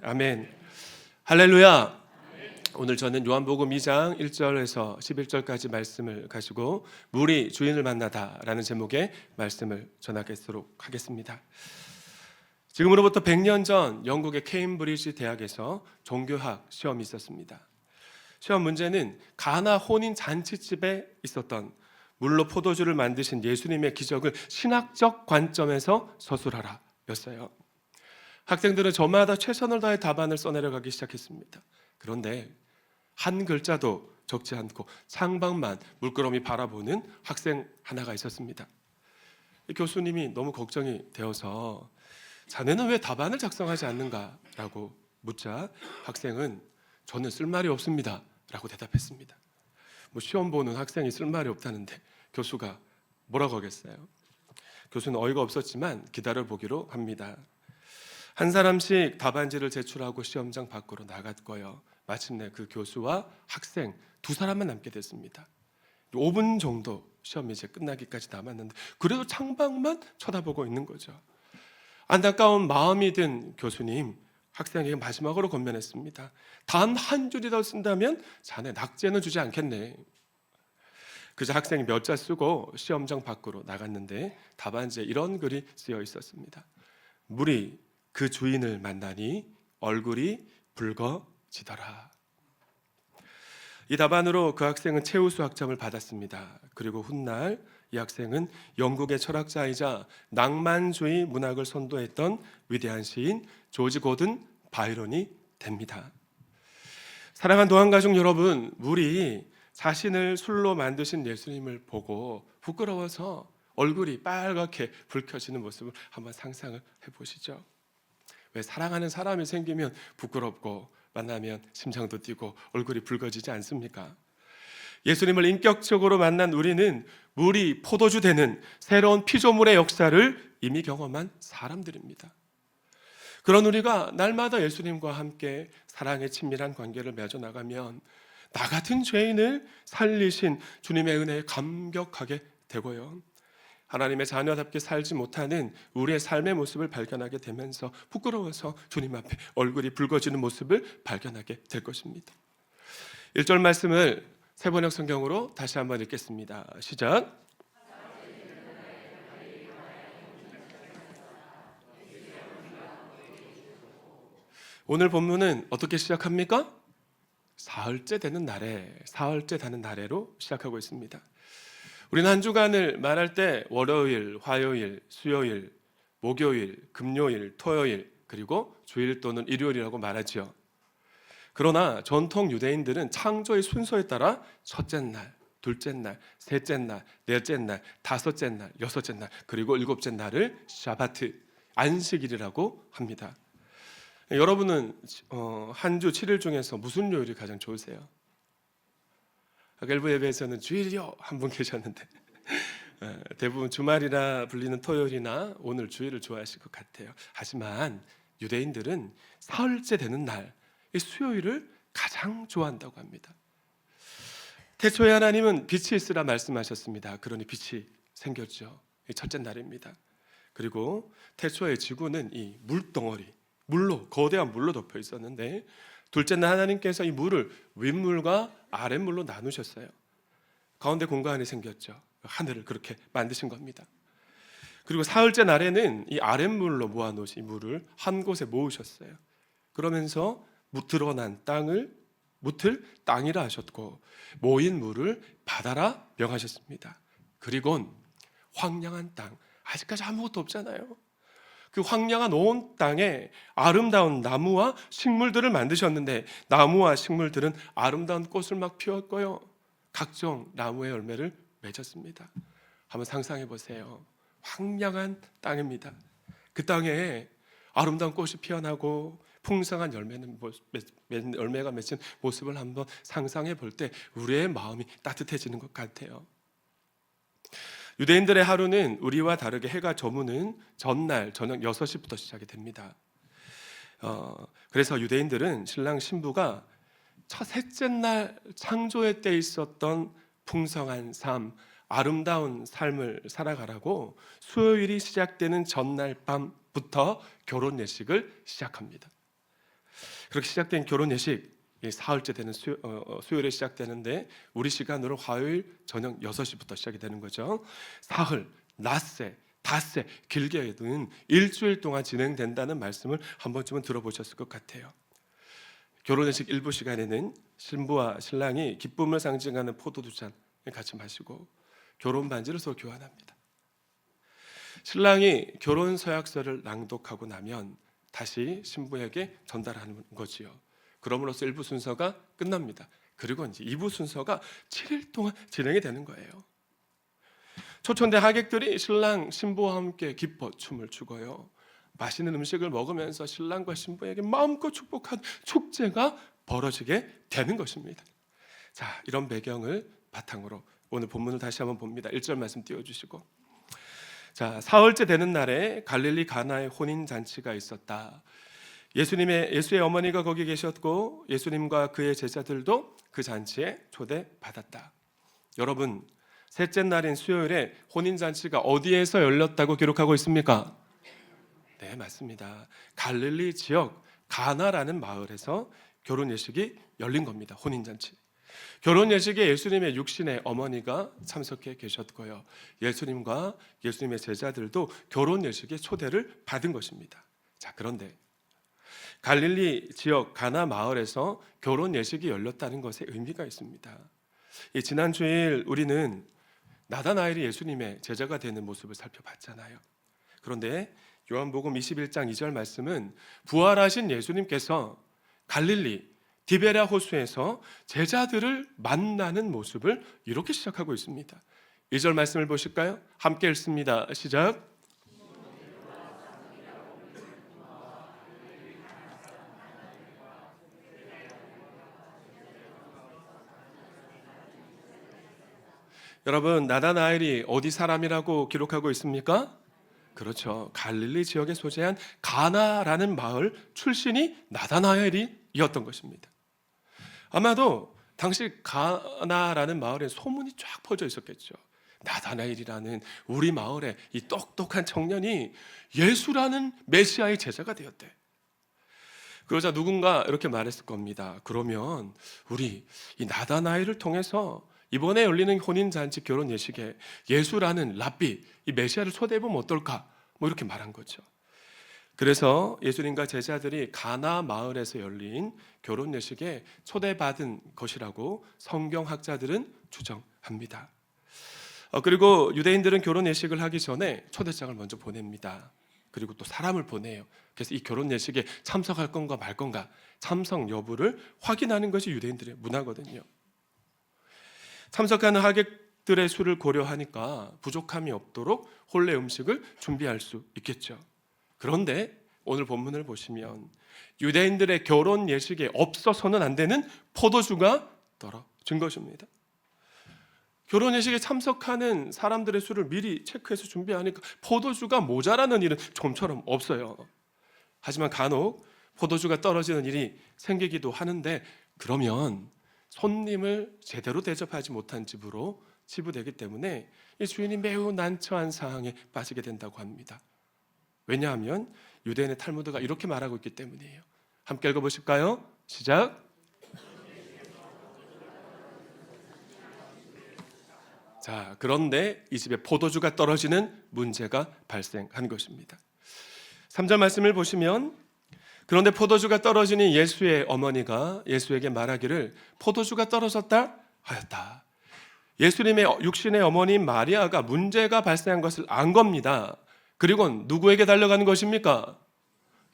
아멘. 할렐루야. 오늘 저는 요한복음 2장 1절에서 11절까지 말씀을 가지고 물이 주인을 만나다라는 제목의 말씀을 전하도록 하겠습니다. 지금으로부터 100년 전 영국의 케임브리지 대학에서 종교학 시험이 있었습니다. 시험 문제는 가나 혼인 잔치집에 있었던 물로 포도주를 만드신 예수님의 기적을 신학적 관점에서 서술하라 였어요. 학생들은 저마다 최선을 다해 답안을 써내려가기 시작했습니다. 그런데 한 글자도 적지 않고 창밖만 물끄러미 바라보는 학생 하나가 있었습니다. 교수님이 너무 걱정이 되어서 자네는 왜 답안을 작성하지 않는가라고 묻자 학생은 저는 쓸 말이 없습니다 라고 대답했습니다. 시험 보는 학생이 쓸 말이 없다는데 교수가 뭐라고 하겠어요? 교수는 어이가 없었지만 기다려보기로 합니다. 한 사람씩 답안지를 제출하고 시험장 밖으로 나갔고요. 마침내 그 교수와 학생 두 사람만 남게 됐습니다. 5분 정도 시험이 이제 끝나기까지 남았는데 그래도 창밖만 쳐다보고 있는 거죠. 안타까운 마음이 든 교수님, 학생에게 마지막으로 권면했습니다. 단 한 줄이 더 쓴다면 자네 낙제는 주지 않겠네. 그저 학생이 몇 자 쓰고 시험장 밖으로 나갔는데 답안지에 이런 글이 쓰여 있었습니다. 물이 그 주인을 만나니 얼굴이 붉어지더라. 이 답안으로 그 학생은 최우수 학점을 받았습니다. 그리고 훗날 이 학생은 영국의 철학자이자 낭만주의 문학을 선도했던 위대한 시인 조지 고든 바이런이 됩니다. 사랑하는 도안가족 여러분, 물이 자신을 술로 만드신 예수님을 보고 부끄러워서 얼굴이 빨갛게 붉혀지는 모습을 한번 상상을 해보시죠. 왜 사랑하는 사람이 생기면 부끄럽고 만나면 심장도 뛰고 얼굴이 붉어지지 않습니까? 예수님을 인격적으로 만난 우리는 물이 포도주 되는 새로운 피조물의 역사를 이미 경험한 사람들입니다. 그런 우리가 날마다 예수님과 함께 사랑의 친밀한 관계를 맺어나가면 나 같은 죄인을 살리신 주님의 은혜에 감격하게 되고요. 하나님의 자녀답게 살지 못하는 우리의 삶의 모습을 발견하게 되면서 부끄러워서 주님 앞에 얼굴이 붉어지는 모습을 발견하게 될 것입니다. 1절 말씀을 세번역 성경으로 다시 한번 읽겠습니다. 시작. 오늘 본문은 어떻게 시작합니까? 사흘째 되는 날에로 시작하고 있습니다. 우리는 한 주간을 말할 때 월요일, 화요일, 수요일, 목요일, 금요일, 토요일 그리고 주일 또는 일요일이라고 말하지요. 그러나 전통 유대인들은 창조의 순서에 따라 첫째 날, 둘째 날, 셋째 날, 넷째 날, 다섯째 날, 여섯째 날 그리고 일곱째 날을 샤바트, 안식일이라고 합니다. 여러분은 한 주 7일 중에서 무슨 요일이 가장 좋으세요? 일부 예배에서는 주일이요 한 분 계셨는데 대부분 주말이라 불리는 토요일이나 오늘 주일을 좋아하실 것 같아요. 하지만 유대인들은 사흘째 되는 날, 이 수요일을 가장 좋아한다고 합니다. 태초에 하나님은 빛이 있으라 말씀하셨습니다. 그러니 빛이 생겼죠. 이 첫째 날입니다. 그리고 태초의 지구는 이 거대한 물로 덮여 있었는데 둘째 날 하나님께서 이 물을 윗물과 아랫물로 나누셨어요. 가운데 공간이 생겼죠. 하늘을 그렇게 만드신 겁니다. 그리고 사흘째 날에는 이 아랫물로 모아놓으신 이 물을 한 곳에 모으셨어요. 그러면서 드러난 묻을 땅이라 하셨고 모인 물을 바다라 명하셨습니다. 그리곤 황량한 땅, 아직까지 아무것도 없잖아요. 그 황량한 온 땅에 아름다운 나무와 식물들을 만드셨는데 나무와 식물들은 아름다운 꽃을 막 피웠고요. 각종 나무의 열매를 맺었습니다. 한번 상상해 보세요. 황량한 땅입니다. 그 땅에 아름다운 꽃이 피어나고 풍성한 열매가 맺힌 모습을 한번 상상해 볼 때 우리의 마음이 따뜻해지는 것 같아요. 유대인들의 하루는 우리와 다르게 해가 저무는 전날 저녁 6시부터 시작이 됩니다. 그래서 유대인들은 신랑 신부가 셋째 날 창조의 때 있었던 풍성한 삶, 아름다운 삶을 살아가라고 수요일이 시작되는 전날 밤부터 결혼 예식을 시작합니다. 그렇게 시작된 결혼 예식, 사흘째 되는 수요일에 시작되는데 우리 시간으로 화요일 저녁 6시부터 시작이 되는 거죠. 사흘, 낮새, 닷새, 길게는 일주일 동안 진행된다는 말씀을 한 번쯤은 들어보셨을 것 같아요. 결혼식 일부 시간에는 신부와 신랑이 기쁨을 상징하는 포도 두 잔을 같이 마시고 결혼 반지를 서로 교환합니다. 신랑이 결혼 서약서를 낭독하고 나면 다시 신부에게 전달하는 거지요. 그럼으로써 1부 순서가 끝납니다. 그리고 이제 2부 순서가 7일 동안 진행이 되는 거예요. 초청된 하객들이 신랑 신부와 함께 기뻐 춤을 추고요. 맛있는 음식을 먹으면서 신랑과 신부에게 마음껏 축복한 축제가 벌어지게 되는 것입니다. 자, 이런 배경을 바탕으로 오늘 본문을 다시 한번 봅니다. 1절 말씀 띄워주시고, 자, 사흘째 되는 날에 갈릴리 가나에 혼인 잔치가 있었다. 예수의 어머니가 거기 계셨고 예수님과 그의 제자들도 그 잔치에 초대받았다. 여러분, 셋째 날인 수요일에 혼인 잔치가 어디에서 열렸다고 기록하고 있습니까? 네, 맞습니다. 갈릴리 지역 가나라는 마을에서 결혼 예식이 열린 겁니다. 혼인 잔치. 결혼 예식에 예수님의 육신의 어머니가 참석해 계셨고요. 예수님과 예수님의 제자들도 결혼 예식에 초대를 받은 것입니다. 자, 그런데 갈릴리 지역 가나 마을에서 결혼 예식이 열렸다는 것에 의미가 있습니다. 지난 주일 우리는 나다나엘이 예수님의 제자가 되는 모습을 살펴봤잖아요. 그런데 요한복음 21장 2절 말씀은 부활하신 예수님께서 갈릴리 디베랴 호수에서 제자들을 만나는 모습을 이렇게 시작하고 있습니다. 2절 말씀을 보실까요? 함께 읽습니다. 시작. 여러분, 나다나엘이 어디 사람이라고 기록하고 있습니까? 그렇죠. 갈릴리 지역에 소재한 가나라는 마을 출신이 나다나엘이었던 것입니다. 아마도 당시 가나라는 마을에 소문이 쫙 퍼져 있었겠죠. 나다나엘이라는 우리 마을의 이 똑똑한 청년이 예수라는 메시아의 제자가 되었대. 그러자 누군가 이렇게 말했을 겁니다. 그러면 우리 이 나다나엘을 통해서 이번에 열리는 혼인잔치 결혼 예식에 예수라는 랍비, 이 메시아를 초대해보면 어떨까? 뭐 이렇게 말한 거죠. 그래서 예수님과 제자들이 가나 마을에서 열린 결혼 예식에 초대받은 것이라고 성경학자들은 추정합니다. 그리고 유대인들은 결혼 예식을 하기 전에 초대장을 먼저 보냅니다. 그리고 또 사람을 보내요. 그래서 이 결혼 예식에 참석할 건가 말 건가 참석 여부를 확인하는 것이 유대인들의 문화거든요. 참석하는 하객들의 수를 고려하니까 부족함이 없도록 혼례 음식을 준비할 수 있겠죠. 그런데 오늘 본문을 보시면 유대인들의 결혼 예식에 없어서는 안 되는 포도주가 떨어진 것입니다. 결혼 예식에 참석하는 사람들의 수를 미리 체크해서 준비하니까 포도주가 모자라는 일은 좀처럼 없어요. 하지만 간혹 포도주가 떨어지는 일이 생기기도 하는데, 그러면 손님을 제대로 대접하지 못한 집으로 치부되기 때문에 이 주인이 매우 난처한 상황에 빠지게 된다고 합니다. 왜냐하면 유대인의 탈무드가 이렇게 말하고 있기 때문이에요. 함께 읽어보실까요? 시작. 자, 그런데 이 집에 포도주가 떨어지는 문제가 발생한 것입니다. 3절 말씀을 보시면, 그런데 포도주가 떨어지니 예수의 어머니가 예수에게 말하기를 포도주가 떨어졌다 하였다. 예수님의 육신의 어머니 마리아가 문제가 발생한 것을 안 겁니다. 그리고 누구에게 달려가는 것입니까?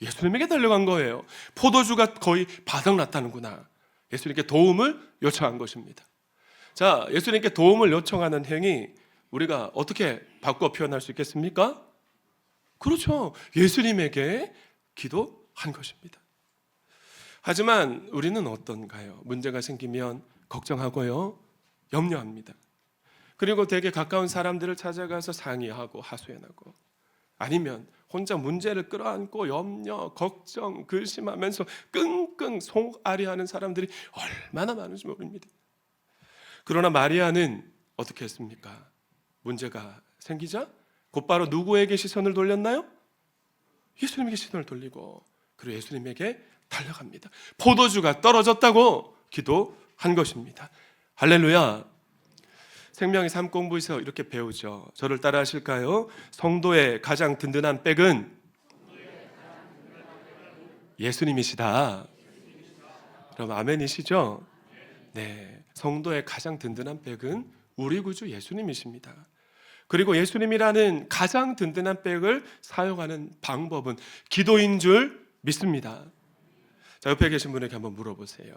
예수님에게 달려간 거예요. 포도주가 거의 바닥났다는구나. 예수님께 도움을 요청한 것입니다. 자, 예수님께 도움을 요청하는 행위, 우리가 어떻게 바꿔 표현할 수 있겠습니까? 그렇죠. 예수님에게 기도한 것입니다. 하지만 우리는 어떤가요? 문제가 생기면 걱정하고요, 염려합니다. 그리고 되게 가까운 사람들을 찾아가서 상의하고 하소연하고, 아니면 혼자 문제를 끌어안고 염려, 걱정, 근심하면서 끙끙 속앓이하는 사람들이 얼마나 많은지 모릅니다. 그러나 마리아는 어떻게 했습니까? 문제가 생기자 곧바로 누구에게 시선을 돌렸나요? 예수님에게 시선을 돌리고, 그리고 예수님에게 달려갑니다. 포도주가 떨어졌다고 기도한 것입니다. 할렐루야. 생명의 삶 공부에서 이렇게 배우죠. 저를 따라 하실까요? 성도의 가장 든든한 백은 예수님이시다. 그럼 아멘이시죠? 네, 성도의 가장 든든한 백은 우리 구주 예수님이십니다. 그리고 예수님이라는 가장 든든한 백을 사용하는 방법은 기도인 줄 믿습니다. 자, 옆에 계신 분에게 한번 물어보세요.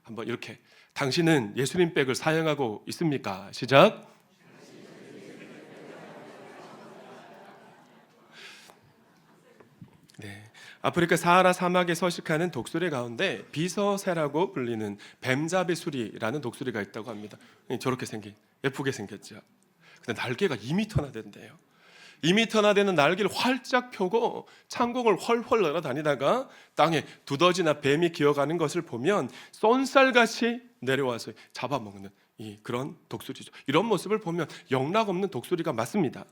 한번 이렇게, 당신은 예수님 백을 사용하고 있습니까? 시작. 네, 아프리카 사하라 사막에 서식하는 독수리 가운데 비서새라고 불리는 뱀잡이수리라는 독수리가 있다고 합니다. 저렇게 생긴, 예쁘게 생겼죠. 근데 날개가 2m나 된대요. 2m나 되는 날개를 활짝 펴고 창공을 훨훨 날아다니다가 땅에 두더지나 뱀이 기어가는 것을 보면 쏜살같이 내려와서 잡아먹는 그런 독수리죠. 이런 모습을 보면 영락없는 독수리가 맞습니다.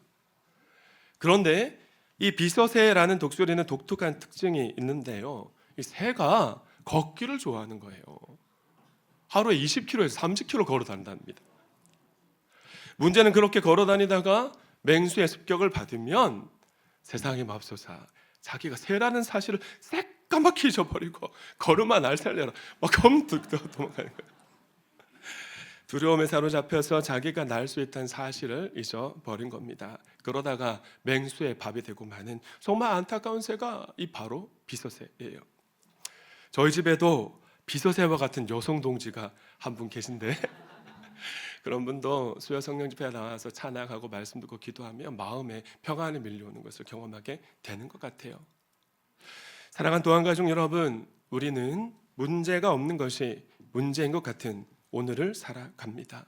그런데 이 비서새라는 독수리는 독특한 특징이 있는데요. 이 새가 걷기를 좋아하는 거예요. 하루에 20km에서 30km 걸어 다닌답니다. 문제는 그렇게 걸어 다니다가 맹수의 습격을 받으면 세상에 맙소사, 자기가 새라는 사실을 새까맣게 잊어버리고 걸음아 날 살려라 막 도망가는 거예요. 두려움에 사로잡혀서 자기가 날 수 있다는 사실을 잊어버린 겁니다. 그러다가 맹수의 밥이 되고 마는 정말 안타까운 새가 바로 비서새예요. 저희 집에도 비서새와 같은 여성 동지가 한 분 계신데 그런 분도 수요 성령 집회에 나와서 찬양하고 말씀 듣고 기도하면 마음에 평안이 밀려오는 것을 경험하게 되는 것 같아요. 사랑하는 도안가족 여러분, 우리는 문제가 없는 것이 문제인 것 같은 오늘을 살아갑니다.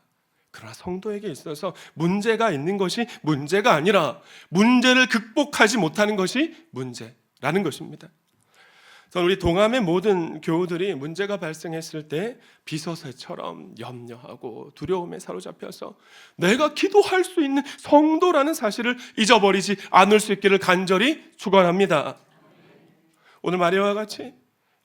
그러나 성도에게 있어서 문제가 있는 것이 문제가 아니라 문제를 극복하지 못하는 것이 문제라는 것입니다. 저는 우리 동암의 모든 교우들이 문제가 발생했을 때 비서새처럼 염려하고 두려움에 사로잡혀서 내가 기도할 수 있는 성도라는 사실을 잊어버리지 않을 수 있기를 간절히 축원합니다. 오늘 마리아와 같이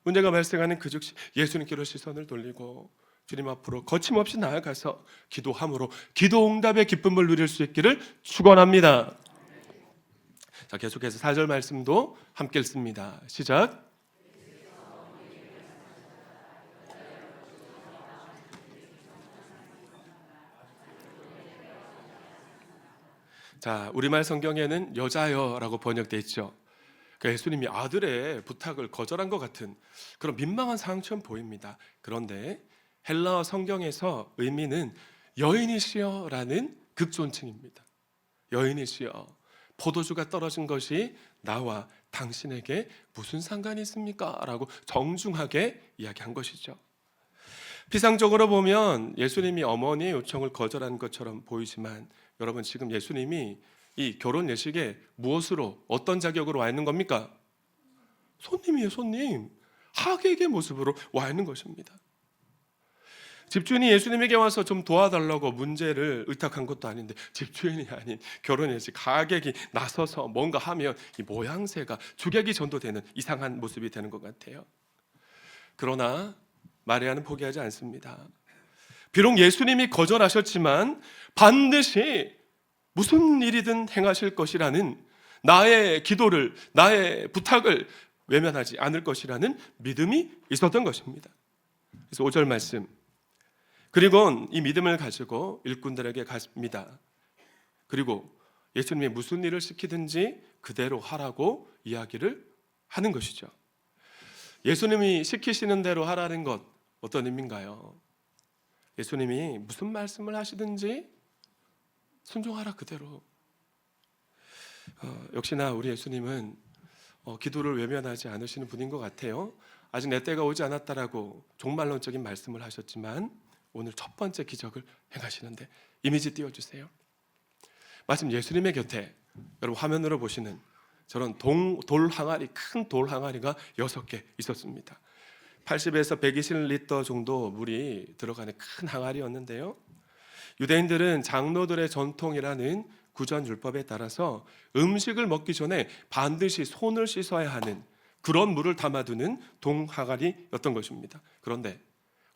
문제가 발생하는 그 즉시 예수님께로 시선을 돌리고 주님 앞으로 거침없이 나아가서 기도함으로 기도 응답의 기쁨을 누릴 수 있기를 축원합니다. 자, 계속해서 4절 말씀도 함께 읽습니다. 시작. 자, 우리말 성경에는 여자여라고 번역되어 있죠. 그러니까 예수님이 아들의 부탁을 거절한 것 같은 그런 민망한 상황처럼 보입니다. 그런데 헬라어 성경에서 의미는 여인이시여라는 극존칭입니다. 여인이시여, 포도주가 떨어진 것이 나와 당신에게 무슨 상관이 있습니까? 라고 정중하게 이야기한 것이죠. 피상적으로 보면 예수님이 어머니의 요청을 거절한 것처럼 보이지만 여러분, 지금 예수님이 이 결혼 예식에 무엇으로, 어떤 자격으로 와 있는 겁니까? 손님이에요, 손님. 하객의 모습으로 와 있는 것입니다. 집주인이 예수님에게 와서 좀 도와달라고 문제를 의탁한 것도 아닌데 집주인이 아닌 결혼 예식 하객이 나서서 뭔가 하면 이 모양새가 주객이 전도되는 이상한 모습이 되는 것 같아요. 그러나 마리아는 포기하지 않습니다. 비록 예수님이 거절하셨지만 반드시 무슨 일이든 행하실 것이라는 나의 기도를, 나의 부탁을 외면하지 않을 것이라는 믿음이 있었던 것입니다. 그래서 5절 말씀, 그리고 이 믿음을 가지고 일꾼들에게 갔습니다. 그리고 예수님이 무슨 일을 시키든지 그대로 하라고 이야기를 하는 것이죠. 예수님이 시키시는 대로 하라는 것 어떤 의미인가요? 예수님이 무슨 말씀을 하시든지 순종하라 그대로. 역시나 우리 예수님은 기도를 외면하지 않으시는 분인 것 같아요. 아직 내 때가 오지 않았다라고 종말론적인 말씀을 하셨지만 오늘 첫 번째 기적을 행하시는데 이미지 띄워주세요. 마침 예수님의 곁에 여러분 화면으로 보시는 저런 돌 항아리, 큰 돌 항아리가 6개 있었습니다. 80에서 120리터 정도 물이 들어가는 큰 항아리였는데요. 유대인들은 장로들의 전통이라는 구전 율법에 따라서 음식을 먹기 전에 반드시 손을 씻어야 하는 그런 물을 담아두는 동항아리였던 것입니다. 그런데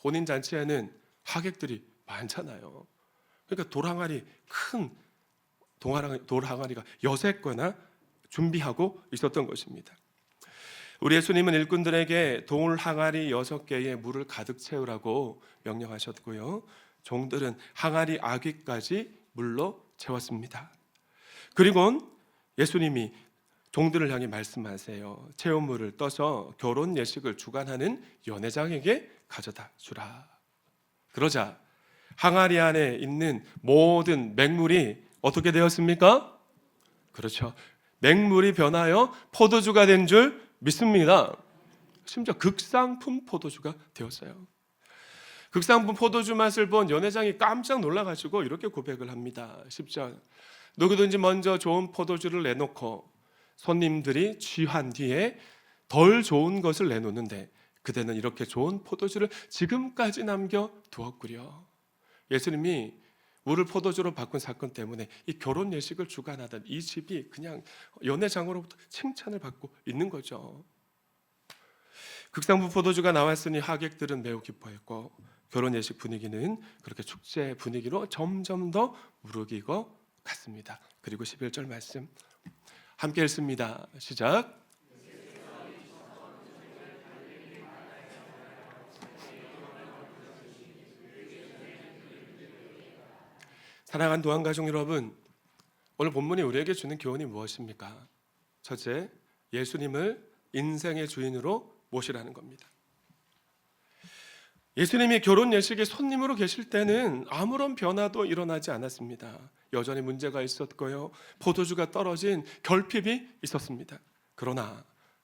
혼인잔치에는 하객들이 많잖아요. 그러니까 돌항아리, 큰 돌항아리가 6개나 준비하고 있었던 것입니다. 우리 예수님은 일꾼들에게 돌항아리 6개의 물을 가득 채우라고 명령하셨고요, 종들은 항아리 아귀까지 물로 채웠습니다. 그리고 예수님이 종들을 향해 말씀하세요. 채운 물을 떠서 결혼 예식을 주관하는 연회장에게 가져다 주라. 그러자 항아리 안에 있는 모든 맹물이 어떻게 되었습니까? 그렇죠. 맹물이 변하여 포도주가 된 줄 믿습니다. 심지어 극상품 포도주가 되었어요. 극상품 포도주 맛을 본 연회장이 깜짝 놀라가지고 이렇게 고백을 합니다. 10절. 누구든지 먼저 좋은 포도주를 내놓고 손님들이 취한 뒤에 덜 좋은 것을 내놓는데 그대는 이렇게 좋은 포도주를 지금까지 남겨두었구려. 예수님이 물을 포도주로 바꾼 사건 때문에 이 결혼 예식을 주관하던 이 집이 그냥 연회장으로부터 칭찬을 받고 있는 거죠. 극상품 포도주가 나왔으니 하객들은 매우 기뻐했고 결혼 예식 분위기는 그렇게 축제 분위기로 점점 더 무르익어 갔습니다. 그리고 11절 말씀 함께 읽습니다. 시작. 사랑하는 도안가족 여러분, 오늘 본문이 우리에게 주는 교훈이 무엇입니까? 첫째, 예수님을 인생의 주인으로 모시라는 겁니다. 예수님이 결혼 예식에 손님으로 계실 때는 아무런 변화도 일어나지 않았습니다. 여전히 문제가 있었고요, 포도주가 떨어진 결핍이 있었습니다. 그러나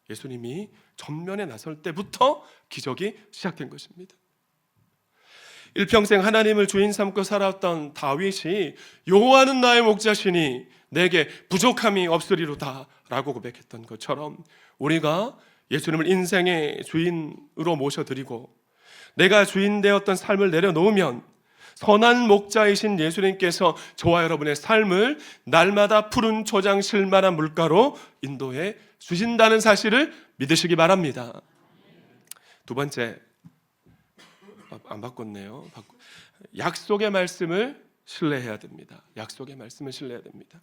예수님이 전면에 나설 때부터 기적이 시작된 것입니다. 일평생 하나님을 주인 삼고 살았던 다윗이 여호와는 나의 목자시니 내게 부족함이 없으리로다 라고 고백했던 것처럼 우리가 예수님을 인생의 주인으로 모셔드리고 내가 주인 되었던 삶을 내려놓으면 선한 목자이신 예수님께서 저와 여러분의 삶을 날마다 푸른 초장 실만한 물가로 인도해 주신다는 사실을 믿으시기 바랍니다. 두 번째, 안 바꿨네요. 약속의 말씀을 신뢰해야 됩니다. 약속의 말씀을 신뢰해야 됩니다.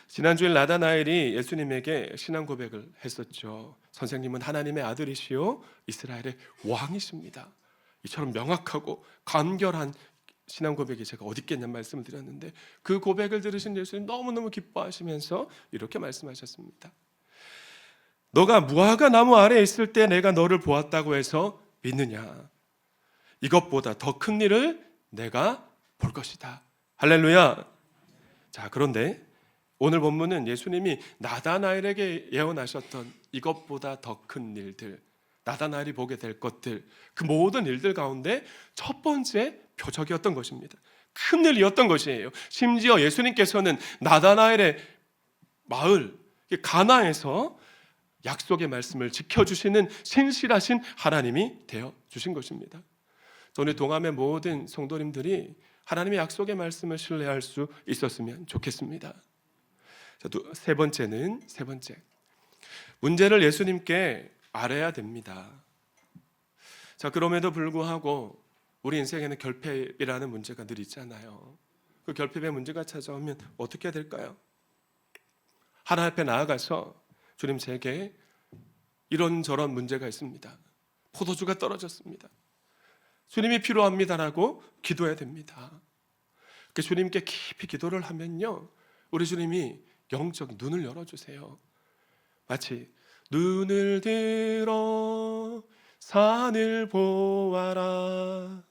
지난주일 나다나엘이 예수님에게 신앙 고백을 했었죠. 선생님은 하나님의 아들이시요 이스라엘의 왕이십니다. 이처럼 명확하고 간결한 신앙 고백이 제가 어디 있겠냐는 말씀을 드렸는데 그 고백을 들으신 예수님 너무너무 기뻐하시면서 이렇게 말씀하셨습니다. 너가 무화과 나무 아래에 있을 때 내가 너를 보았다고 해서 믿느냐? 이것보다 더 큰 일을 내가 볼 것이다. 할렐루야. 자, 그런데 오늘 본문은 예수님이 나다나엘에게 예언하셨던 이것보다 더 큰 일들, 나다나엘이 보게 될 것들, 그 모든 일들 가운데 첫 번째 표적이었던 것입니다. 큰 일이었던 것이에요. 심지어 예수님께서는 나다나엘의 마을 가나에서 약속의 말씀을 지켜주시는 신실하신 하나님이 되어주신 것입니다. 오늘 동암의 모든 성도님들이 하나님의 약속의 말씀을 신뢰할 수 있었으면 좋겠습니다. 자, 세 번째, 문제를 예수님께 알아야 됩니다. 자, 그럼에도 불구하고 우리 인생에는 결핍이라는 문제가 늘 있잖아요. 그 결핍의 문제가 찾아오면 어떻게 해야 될까요? 하나님 앞에 나아가서 주님, 제게 이런저런 문제가 있습니다. 포도주가 떨어졌습니다. 주님이 필요합니다라고 기도해야 됩니다. 주님께 깊이 기도를 하면요, 우리 주님이 영적 눈을 열어주세요. 마치 눈을 들어 산을 보아라.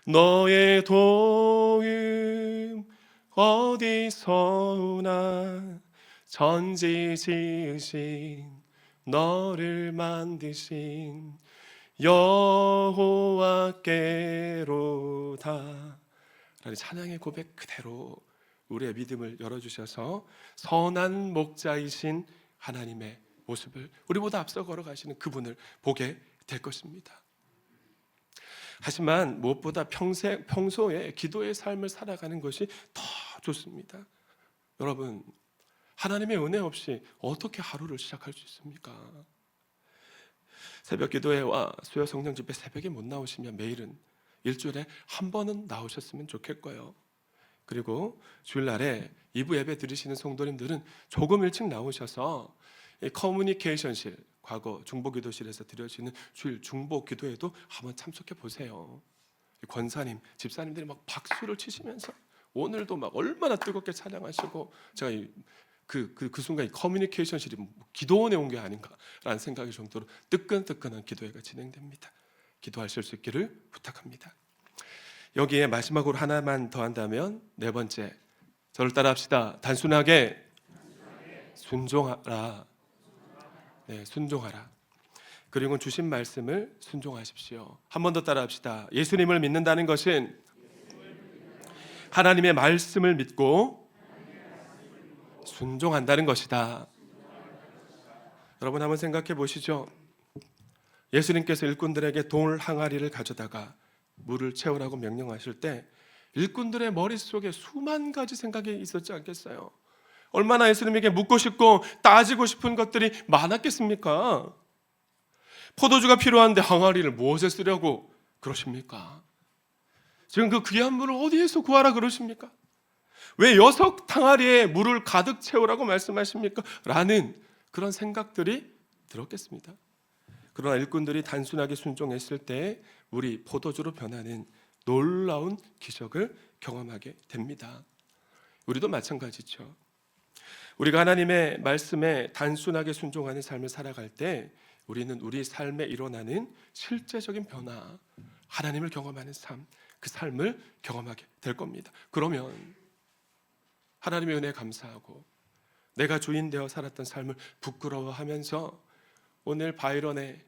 너의 도움 어디서 오나. 천지 지으신 너를 만드신 여호와께로다 라는 찬양의 고백 그대로 우리의 믿음을 열어주셔서 선한 목자이신 하나님의 모습을, 우리보다 앞서 걸어가시는 그분을 보게 될 것입니다. 하지만 무엇보다 평소에 기도의 삶을 살아가는 것이 더 좋습니다. 여러분, 하나님의 은혜 없이 어떻게 하루를 시작할 수 있습니까? 새벽 기도회와 수요 성령 집회 새벽에 못 나오시면 매일은 일주일에 한 번은 나오셨으면 좋겠고요. 그리고 주일날에 2부 예배 드리시는 성도님들은 조금 일찍 나오셔서 커뮤니케이션실, 과거 중보기도실에서 드려지는 주일 중보기도에도 한번 참석해 보세요. 권사님, 집사님들이 막 박수를 치시면서 오늘도 막 얼마나 뜨겁게 찬양하시고, 제가 그 순간 이 커뮤니케이션실이 기도원에 온 게 아닌가라는 생각이 정도로 뜨끈뜨끈한 기도회가 진행됩니다. 기도하실 수 있기를 부탁합니다. 여기에 마지막으로 하나만 더 한다면 네 번째, 저를 따라합시다. 단순하게 순종하라. 네, 순종하라. 그리고 주신 말씀을 순종하십시오. 한 번 더 따라합시다. 예수님을 믿는다는 것은 하나님의 말씀을 믿고 순종한다는 것이다. 여러분 한번 생각해 보시죠. 예수님께서 일꾼들에게 돌 항아리를 가져다가 물을 채우라고 명령하실 때 일꾼들의 머릿속에 수만 가지 생각이 있었지 않겠어요? 얼마나 예수님에게 묻고 싶고 따지고 싶은 것들이 많았겠습니까? 포도주가 필요한데 항아리를 무엇에 쓰려고 그러십니까? 지금 그 귀한 물을 어디에서 구하라 그러십니까? 왜 6 항아리에 물을 가득 채우라고 말씀하십니까? 라는 그런 생각들이 들었겠습니다. 그러나 일꾼들이 단순하게 순종했을 때 물이 포도주로 변하는 놀라운 기적을 경험하게 됩니다. 우리도 마찬가지죠. 우리가 하나님의 말씀에 단순하게 순종하는 삶을 살아갈 때 우리는 우리 삶에 일어나는 실제적인 변화, 하나님을 경험하는 삶, 그 삶을 경험하게 될 겁니다. 그러면 하나님의 은혜에 감사하고 내가 주인 되어 살았던 삶을 부끄러워하면서 오늘 바이런의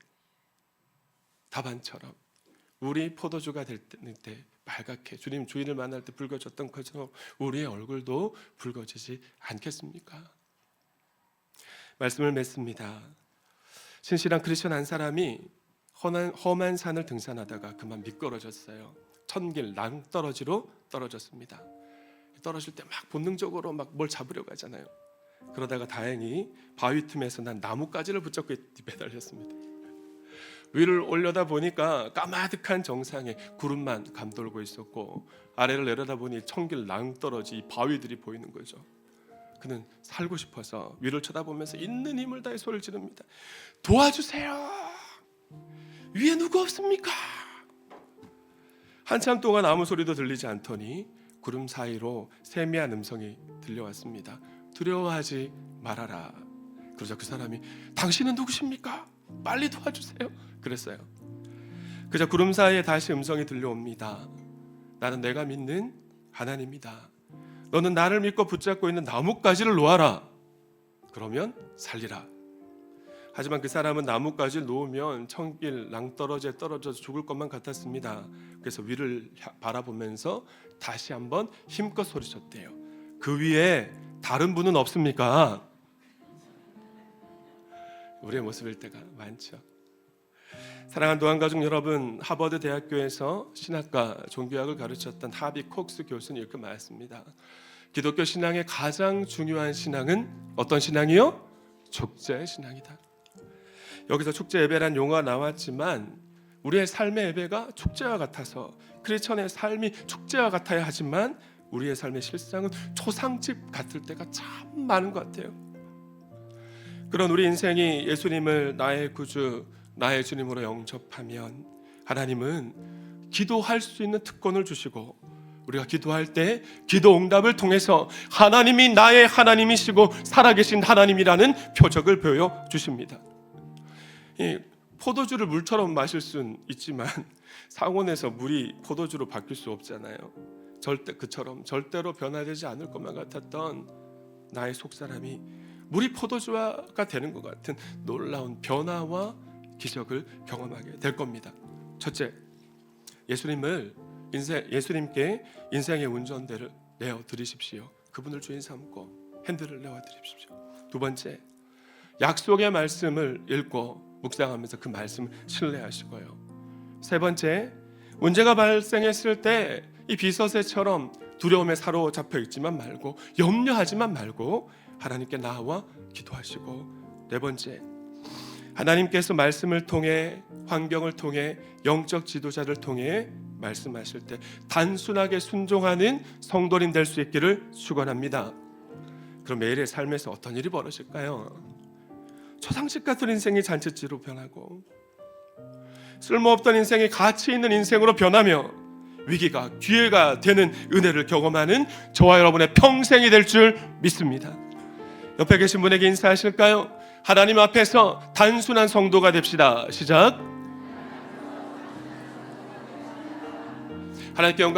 답안처럼 우리 포도주가 될 때 빨갛게 주님 주인을 만날 때 붉어졌던 것처럼 우리의 얼굴도 붉어지지 않겠습니까? 말씀을 맺습니다. 신실한 크리스천 한 사람이 험한 산을 등산하다가 그만 미끄러졌어요. 천길 낭떠러지로 떨어졌습니다. 떨어질 때 막 본능적으로 막 뭘 잡으려고 하잖아요. 그러다가 다행히 바위 틈에서 난 나뭇가지를 붙잡고 매달렸습니다. 위를 올려다 보니까 까마득한 정상에 구름만 감돌고 있었고 아래를 내려다보니 천길 낭떠러지 바위들이 보이는 거죠. 그는 살고 싶어서 위를 쳐다보면서 있는 힘을 다해 소리를 지릅니다. 도와주세요. 위에 누구 없습니까? 한참 동안 아무 소리도 들리지 않더니 구름 사이로 세미한 음성이 들려왔습니다. 두려워하지 말아라. 그러자 그 사람이 당신은 누구십니까? 빨리 도와주세요. 그랬어요. 그저 구름 사이에 다시 음성이 들려옵니다. 나는 내가 믿는 하나님이다. 너는 나를 믿고 붙잡고 있는 나뭇가지를 놓아라. 그러면 살리라. 하지만 그 사람은 나뭇가지를 놓으면 천길 낭떠러지에 떨어져서 죽을 것만 같았습니다. 그래서 위를 바라보면서 다시 한번 힘껏 소리쳤대요. 그 위에 다른 분은 없습니까? 우리의 모습일 때가 많죠. 사랑하는 도안가족 여러분, 하버드 대학교에서 신학과 종교학을 가르쳤던 하비 콕스 교수는 이렇게 말했습니다. 기독교 신앙의 가장 중요한 신앙은 어떤 신앙이요? 축제 신앙이다. 여기서 축제 예배란 용어가 나왔지만 우리의 삶의 예배가 축제와 같아서 크리스천의 삶이 축제와 같아야 하지만 우리의 삶의 실상은 초상집 같을 때가 참 많은 것 같아요. 그런 우리 인생이 예수님을 나의 구주, 나의 주님으로 영접하면 하나님은 기도할 수 있는 특권을 주시고 우리가 기도할 때 기도 응답을 통해서 하나님이 나의 하나님이시고 살아계신 하나님이라는 표적을 보여주십니다. 이 포도주를 물처럼 마실 수는 있지만 상온에서 물이 포도주로 바뀔 수 없잖아요. 그처럼 절대로 변화되지 않을 것만 같았던 나의 속사람이 물이 포도주가 되는 것 같은 놀라운 변화와 기적을 경험하게 될 겁니다. 첫째, 예수님께 인생의 운전대를 내어 드리십시오. 그분을 주인 삼고 핸들을 내어 드리십시오. 두 번째, 약속의 말씀을 읽고 묵상하면서 그 말씀을 신뢰하시고요. 세 번째, 문제가 발생했을 때 이 비서새처럼 두려움에 사로잡혀 있지만 말고 염려하지만 말고 하나님께 나와 기도하시고 네 번째, 하나님께서 말씀을 통해, 환경을 통해, 영적 지도자를 통해 말씀하실 때 단순하게 순종하는 성도님 될 수 있기를 축원합니다. 그럼 매일의 삶에서 어떤 일이 벌어질까요? 초상집 같은 인생이 잔치지로 변하고, 쓸모없던 인생이 가치 있는 인생으로 변하며, 위기가 기회가 되는 은혜를 경험하는 저와 여러분의 평생이 될 줄 믿습니다. 옆에 계신 분에게 인사하실까요? 하나님 앞에서 단순한 성도가 됩시다. 시작. 하나님께 영광